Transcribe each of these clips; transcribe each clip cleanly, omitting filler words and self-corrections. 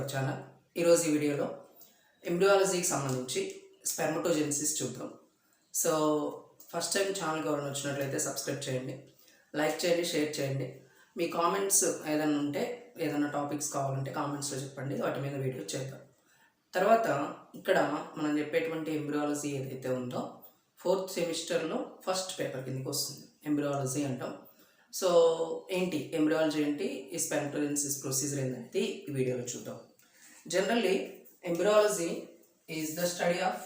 Our channel. ఈరోజు ఈ వీడియోలో ఎంబ్రియాలజీకి సంబంధించి స్పెర్మటోజెనిసిస్ చూద్దాం. సో ఫస్ట్ టైం ఛానల్కి ఎవరైనా వచ్చినట్లయితే సబ్స్క్రైబ్ చేయండి, లైక్ చేయండి, షేర్ చేయండి. మీ కామెంట్స్ ఏదైనా ఉంటే, ఏదైనా టాపిక్స్ కావాలంటే కామెంట్స్లో చెప్పండి, వాటి మీద వీడియో చేద్దాం. తర్వాత ఇక్కడ మనం చెప్పేటువంటి ఎంబ్రియాలజీ ఏదైతే ఉందో 4th సెమిస్టర్లో ఫస్ట్ పేపర్ కిందకి వస్తుంది. ఎంబ్రియాలజీ అంటాం. సో ఏంటి ఎంబ్రియాలజీ ఏంటి, ఈ స్పెర్మటోజెనిసిస్ ప్రొసీజర్ ఏంటనేది ఈ వీడియోలో చూద్దాం. Generally embryology is the study of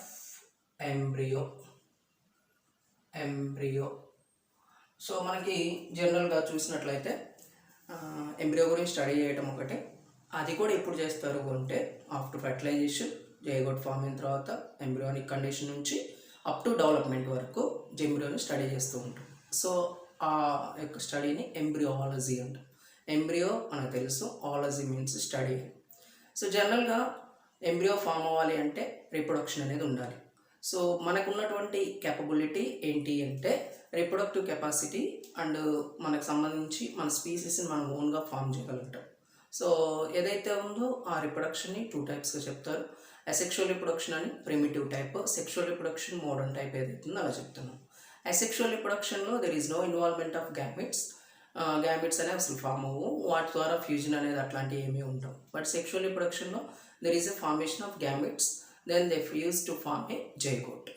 embryo. So మనకి జనరల్గా చూసినట్లయితే ఎంబ్రియో గురించి స్టడీ చేయడం ఒకటే. అది కూడా ఎప్పుడు చేస్తారు అంటే ఆఫ్టర్ ఫర్టిలైజేషన్, జైగోట్ ఫామ్ అయిన తర్వాత ఎంబ్రియోనిక్ కండిషన్ నుంచి అప్ టు డెవలప్మెంట్ వరకు ఎంబ్రియోని స్టడీ చేస్తూ ఉంటాం. సో ఆ యొక్క స్టడీని ఎంబ్రియాలజీ అంటాం. ఎంబ్రియో మనకు తెలుసు, ఆలజీ మీన్స్ స్టడీ. సో జనరల్గా ఎంబ్రియో ఫామ్ అవ్వాలి అంటే రీప్రొడక్షన్ అనేది ఉండాలి. సో మనకు ఉన్నటువంటి క్యాపబిలిటీ ఏంటి అంటే రీప్రొడక్టివ్ కెపాసిటీ అండ్ మనకు సంబంధించి మన స్పీసీస్ని మనం ఓన్గా ఫామ్ చేయగలుగుతాం. సో ఏదైతే ఉందో ఆ రిప్రొడక్షన్ని 2 టైప్స్గా చెప్తారు. అసెక్షువల్ రిప్రొడక్షన్ అని primitive type, sexual reproduction modern type ఏదైతే ఉందో అలా చెప్తున్నాం. అసెక్షువల్ రిప్రొడక్షన్లో there is no involvement of gametes అనేవి అసలు ఫామ్ అవ్వవు, వాటి ద్వారా ఫ్యూజన్ అనేది అట్లాంటివి ఏమీ ఉండవు. బట్ సెక్షువల్ రిప్రొడక్షన్లో there is a formation of gametes, then they fuse to form a zygote.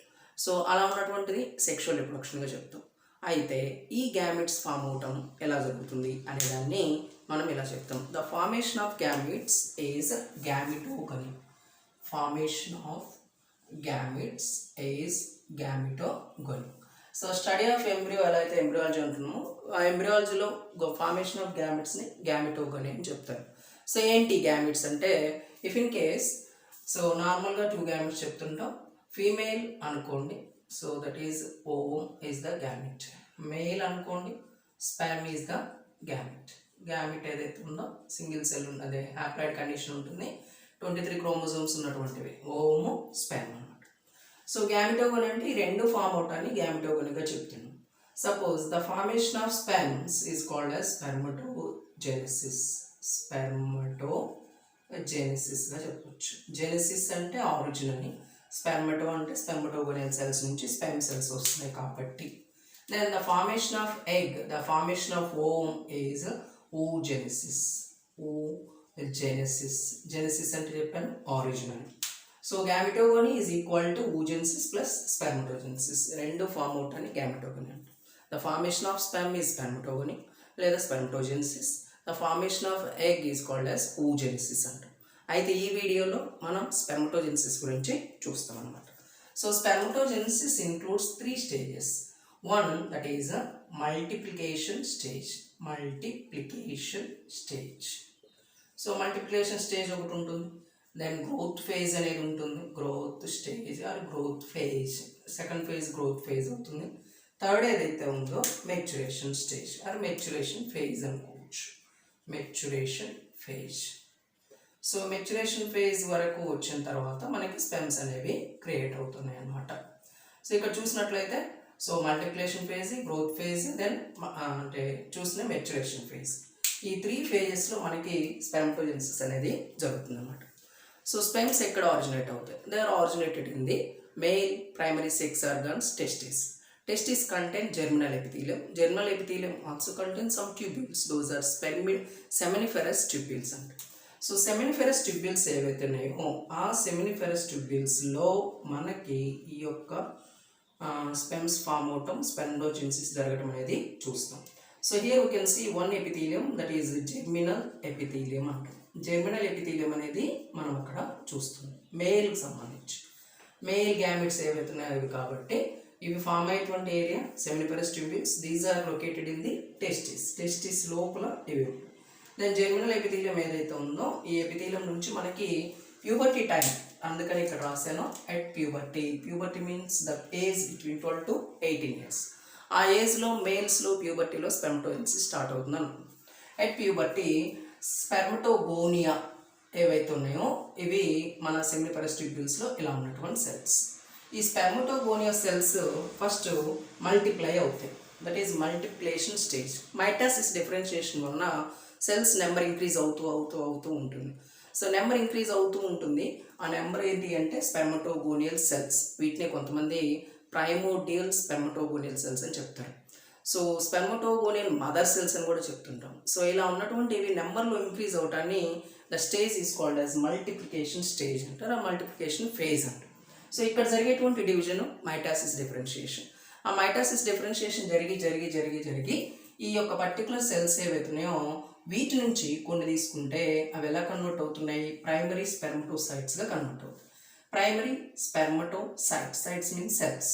So అలా ఉన్నటువంటిది సెక్షువల్ రిప్రొడక్షన్గా చెప్తాం. అయితే ఈ గ్యామిట్స్ ఫామ్ అవటం ఎలా జరుగుతుంది అనే దాన్ని మనం ఇలా చెప్తాం. The formation of gametes is gametogony. Formation of gametes is gametogony. So study of embryo ఎలా అయితే ఎంబ్రియాలజీ అంటున్నామో, ఆ ఎంబ్రియాలజీలో ఫార్మేషన్ ఆఫ్ గ్యామిట్స్ని గ్యామిటోగనీ అని చెప్తారు. సో ఏంటి గ్యామిట్స్ అంటే, ఇఫ్ ఇన్ కేస్ సో నార్మల్గా 2 గ్యామిట్స్ చెప్తుంటాం. ఫీమేల్ అనుకోండి, so that is ovum is the gamete. Male అనుకోండి, sperm is the gamete. Gamete ఏదైతే ఉందో సింగిల్ సెల్ ఉన్నదే హ్యాప్లాయిడ్ కండిషన్ ఉంటుంది, 23 క్రోమోజోమ్స్ ఉన్నటువంటివి ఓవము, స్పామ్ అనమాట. సో గ్యామిటోగనీ అంటే ఈ 2 ఫామ్ అవటాన్ని గ్యామిటోగనీగా చెప్తున్నాం. Suppose the formation of sperms is called as spermatogenesis. స్పెర్మటోజెనిసిస్గా చెప్పొచ్చు. జెనిసిస్ అంటే ఆరిజిన్ అని, స్పెర్మటో అంటే స్పెర్మటోగోనియల్ సెల్స్ నుంచి స్పెర్మ్ సెల్స్ వస్తున్నాయి కాబట్టి. Then the formation of egg, the formation of ovum is oogenesis. Genesis అంటే చెప్పాను ఆరిజిన్ అని. So gametogony is equal to oogenesis plus spermatogenesis. 2 form out అని గ్యామిటోగనీ అంటే. The formation of sperm is spermatogony లేదా spermatogenesis. The formation of egg is called as oogenesis అంటాం. అయితే ఈ వీడియోలో మనం స్పెర్మటోజెనిసిస్ గురించి చూస్తాం అన్నమాట. So spermatogenesis includes 3 stages. One, that is a multiplication stage. So multiplication stage ఒకటి ఉంటుంది, దెన్ గ్రోత్ ఫేజ్ అనేది ఉంటుంది, growth stage or growth phase. Second phase growth phase అవుతుంది. థర్డ్ ఏదైతే ఉందో maturation stage or maturation phase అనుకోవచ్చు. Maturation phase. So maturation phase వరకు వచ్చిన తర్వాత మనకి స్పెమ్స్ అనేవి క్రియేట్ అవుతున్నాయి అన్నమాట. సో ఇక్కడ చూసినట్లయితే so multiplication phase, growth phase, then అంటే చూసిన మెచ్యురేషన్ ఫేజ్. ఈ 3 ఫేజెస్లో మనకి స్పెర్మటోజెనిసిస్ అనేది జరుగుతుంది అన్నమాట. సో స్పెమ్స్ ఎక్కడ ఆరిజినేట్ అవుతాయి? They are originated in the male primary sex organs testis. Testis contain germinal epithelium. Germinal epithelium also contains some tubules. Those are seminiferous tubules. So seminiferous tubules ఏవైతే ఉన్నాయో ఆ seminiferous tubules-లో మనకి ఈ యొక్క స్పెమ్స్ ఫామ్ అవటం, స్పెర్మటోజెనిసిస్ జరగడం అనేది చూస్తాం. So here we can see 1 epithelium, that is germinal epithelium అంటాం. జెర్మినల్ ఎపిథీలియం అనేది మనం అక్కడ చూస్తాం మేల్కి సంబంధించి. మేల్ గ్యామిట్స్ ఏవైతే ఉన్నాయో కాబట్టి ఇవి ఫామ్ అయ్యేటువంటి area seminiferous tubules. These are located in the testis లోపల ఇవి ఉంటాయి. దెన్ జెర్మినల్ ఎపిథీలియం ఏదైతే ఉందో ఈ ఎపిథీలియం నుంచి మనకి ప్యూబర్టీ టైం, అందుకని ఇక్కడ రాశాను at puberty. Puberty means the age between 12 to 18 years. ఆ ఏజ్లో మేల్స్లో ప్యూబర్టీలో స్పెర్మటోజెనిసిస్ స్టార్ట్ అవుతుంది అనుకుంటున్నాం. ఎట్ ప్యూబర్టీ స్పెర్మటోగోనియా ఏవైతే ఉన్నాయో ఇవి మన సెమినిఫెరస్ ట్యూబ్యూల్స్లో ఇలా ఉన్నటువంటి సెల్స్. ఈ స్పెర్మటోగోనియా సెల్స్ ఫస్ట్ మల్టిప్లై అవుతాయి, that is multiplication stage. Mitosis differentiation వలన సెల్స్ నెంబర్ ఇంక్రీజ్ అవుతూ ఉంటుంది. సో నెంబర్ ఇంక్రీజ్ అవుతూ ఉంటుంది. ఆ నెంబర్ ఏంటి అంటే స్పెర్మటోగోనియల్ సెల్స్. వీటిని కొంతమంది ప్రైమోర్డియల్ స్పెర్మటోగోనియల్ సెల్స్ అని చెప్తారు. సో స్పెర్మటోగోనియల్ మదర్ సెల్స్ అని కూడా చెప్తుంటాం. సో ఇలా ఉన్నటువంటి ఇవి నెంబర్లో ఇంక్రీజ్ అవటాన్ని the stage is called as multiplication stage అంటారు, ఆ మల్టిప్లికేషన్ ఫేజ్ అంటారు. సో ఇక్కడ జరిగేటువంటి డివిజన్ మైటాసిస్ డిఫరెన్షియేషన్. ఆ మైటాసిస్ డిఫరెన్షియేషన్ జరిగి ఈ యొక్క పర్టికులర్ సెల్స్ ఏవైతున్నాయో వీటి నుంచి కొన్ని తీసుకుంటే అవి ఎలా కన్వర్ట్ అవుతున్నాయి, ప్రైమరీ స్పెర్మటోసైట్స్గా కన్వర్ట్ అవుతాయి. Primary spermatocytes, cytes mean cells.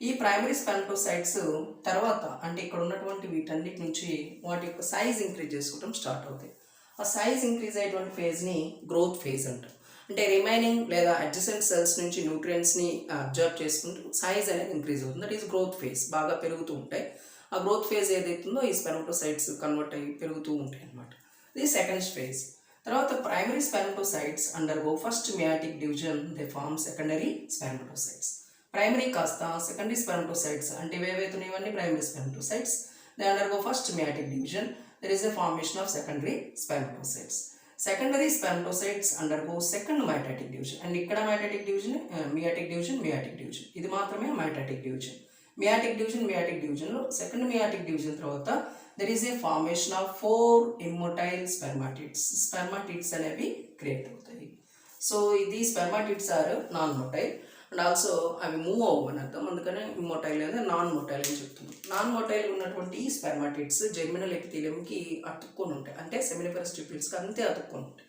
ఈ ప్రైమరీ స్పెర్మటోసైట్స్ తర్వాత అంటే ఇక్కడ ఉన్నటువంటి వీటన్నిటి నుంచి వాటి యొక్క సైజ్ ఇంక్రీజ్ చేసుకోవడం స్టార్ట్ అవుతాయి. ఆ సైజ్ ఇంక్రీజ్ అయ్యేటువంటి ఫేజ్ని గ్రోత్ ఫేజ్ అంటారు. అంటే రిమైనింగ్ లేదా అడ్జసెంట్ సెల్స్ నుంచి న్యూట్రియంట్స్ని అబ్జర్వ్ చేసుకుంటూ సైజ్ అనేది ఇంక్రీజ్ అవుతుంది. That is growth phase. బాగా పెరుగుతూ ఉంటాయి. ఆ గ్రోత్ ఫేజ్ ఏదైతుందో ఈ స్పెర్మటోసైట్స్ కన్వర్ట్ అయ్యి పెరుగుతూ ఉంటాయి అన్నమాట. ఇది సెకండ్ ఫేజ్. తర్వాత primary spermatocytes undergo first meiotic division, they form secondary spermatocytes. Primary కాస్త సెకండరీ స్పెర్మటోసైట్స్ అంటే ఇవేవైతున్నాయి ఇవన్నీ primary spermatocytes. They undergo first meiotic division, there is a formation of secondary spermatocytes. Secondary spermatocytes undergo second mitotic division. And ikkada mitotic division, meiotic division. ఇది మాత్రమే mitotic division. Meiotic division లో second meiotic division తర్వాత there is a formation of 4 immotile spermatids. Spermatids అనేవి create అవుతాయి. So ఇది spermatids are non motile and also అవి move అవ్వని అర్థం, అందుకనే ఇమ్మోటైల్ లేదా నాన్ మోటైల్ అని చెప్తున్నాం. నాన్ మోటైల్ ఉన్నటువంటి ఈ స్పెర్మాటిడ్స్ జెర్మినల్ ఎపిథీలియంకి అతుక్కొని ఉంటాయి, అంటే సెమినిఫెరస్ ట్యూబ్యూల్స్కి అంతే అతుక్కొని ఉంటాయి.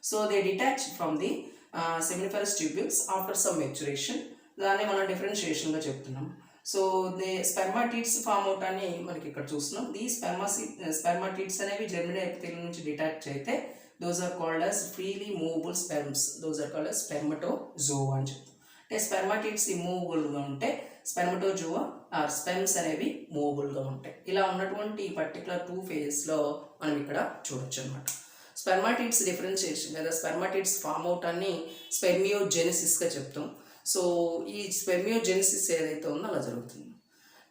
So they detach from the seminiferous tubules after some maturation. దాన్ని మనం డిఫరెన్షియేషన్గా చెప్తున్నాం. సో దే స్పెర్మాటిడ్స్ ఫామ్ అవటాన్ని మనకి ఇక్కడ చూస్తున్నాం. ఈ స్పెర్మాటిడ్స్ అనేవి జెర్మినల్ ఎపిథీలియం నుంచి డిటాచ్ అయితే those are called as freely movable sperms. Those are called as spermatozoa అని చెప్తాం. అంటే స్పెర్మాటిడ్స్ మూవబుల్గా ఉంటే స్పెర్మటోజోవా ఆర్ స్పెమ్స్ అనేవి మూవబుల్గా ఉంటాయి. ఇలా ఉన్నటువంటి ఈ పర్టికులర్ 2 ఫేజెస్లో మనం ఇక్కడ చూడొచ్చు అనమాట. స్పెర్మాటిడ్స్ డిఫరెన్షియేషన్ లేదా స్పెర్మాటిడ్స్ ఫామ్ అవటాన్ని స్పెర్మియోజెనిసిస్గా చెప్తాం. సో ఈ స్పెర్మియోజెనిసిస్ ఏదైతే ఉందో అలా జరుగుతుంది.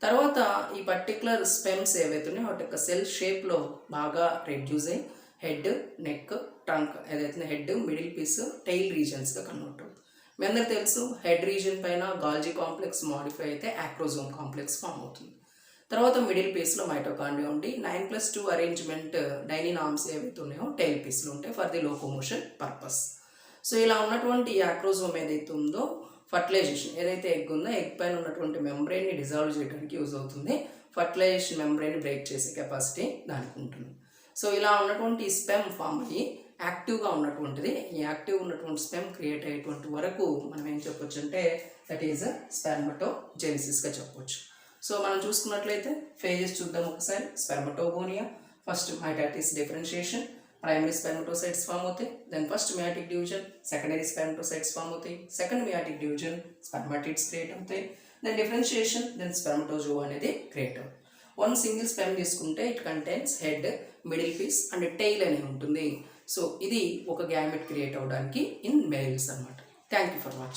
తర్వాత ఈ పర్టికులర్ స్పెమ్స్ ఏవైతే ఉన్నాయో వాటి యొక్క సెల్ షేప్లో బాగా రెడ్యూస్ అయ్యి హెడ్, నెక్, ట్రంక్ ఏదైతే హెడ్, మిడిల్ పీస్, టెయిల్ రీజన్స్గా కన్వర్ట్ అవుతుంది. మీ అందరికి తెలుసు హెడ్ రీజన్ పైన గాల్జీ కాంప్లెక్స్ మాడిఫై అయితే యాక్రోజోమ్ కాంప్లెక్స్ ఫామ్ అవుతుంది. తర్వాత మిడిల్ పీస్లో మైటోకాండ్రియా ఉండి 9+2 అరేంజ్మెంట్ డైనినామ్స్ ఏవైతే ఉన్నాయో టెయిల్ పీస్లో ఉంటాయి for the locomotion purpose. So ఇలా ఉన్నటువంటి యాక్రోజోమ్ ఏదైతే ఉందో ఫర్టిలైజేషన్ ఏదైతే ఎగ్ ఉందో ఎగ్ పైన ఉన్నటువంటి మెంబ్రెయిన్ని డిజాల్వ్ చేయడానికి యూజ్ అవుతుంది. ఫర్టిలైజేషన్ మెంబ్రెయిన్ బ్రేక్ చేసే కెపాసిటీ దానికి ఉంటుంది. సో ఇలా ఉన్నటువంటి స్పెమ్ ఫామ్ అయ్యి యాక్టివ్గా ఉన్నటువంటిది, ఈ యాక్టివ్ ఉన్నటువంటి స్పెమ్ క్రియేట్ అయ్యేటువంటి వరకు మనం ఏం చెప్పొచ్చు అంటే దట్ ఈజ్ స్పెర్మటోజెనిసిస్గా చెప్పొచ్చు. సో మనం చూసుకున్నట్లయితే ఫేజెస్ చూద్దాం ఒకసారి. Spermatogonia, first mitosis differentiation, primary spermatocytes form అవుతాయి. Then first meiotic division, secondary spermatocytes form అవుతాయి. Second meiotic division spermatids create అవుతాయి. దెన్ డిఫరెన్షియేషన్, దెన్ స్పెర్మటోజోవా అనేది క్రియేట్ అవుతుంది. వన్ సింగిల్ స్పెర్మ్ తీసుకుంటే it contains head, middle piece and tail అనేది ఉంటుంది. So ఇది ఒక గ్యామెట్ క్రియేట్ అవ్వడానికి ఇన్ మేల్స్ అన్నమాట. Thank you for watching.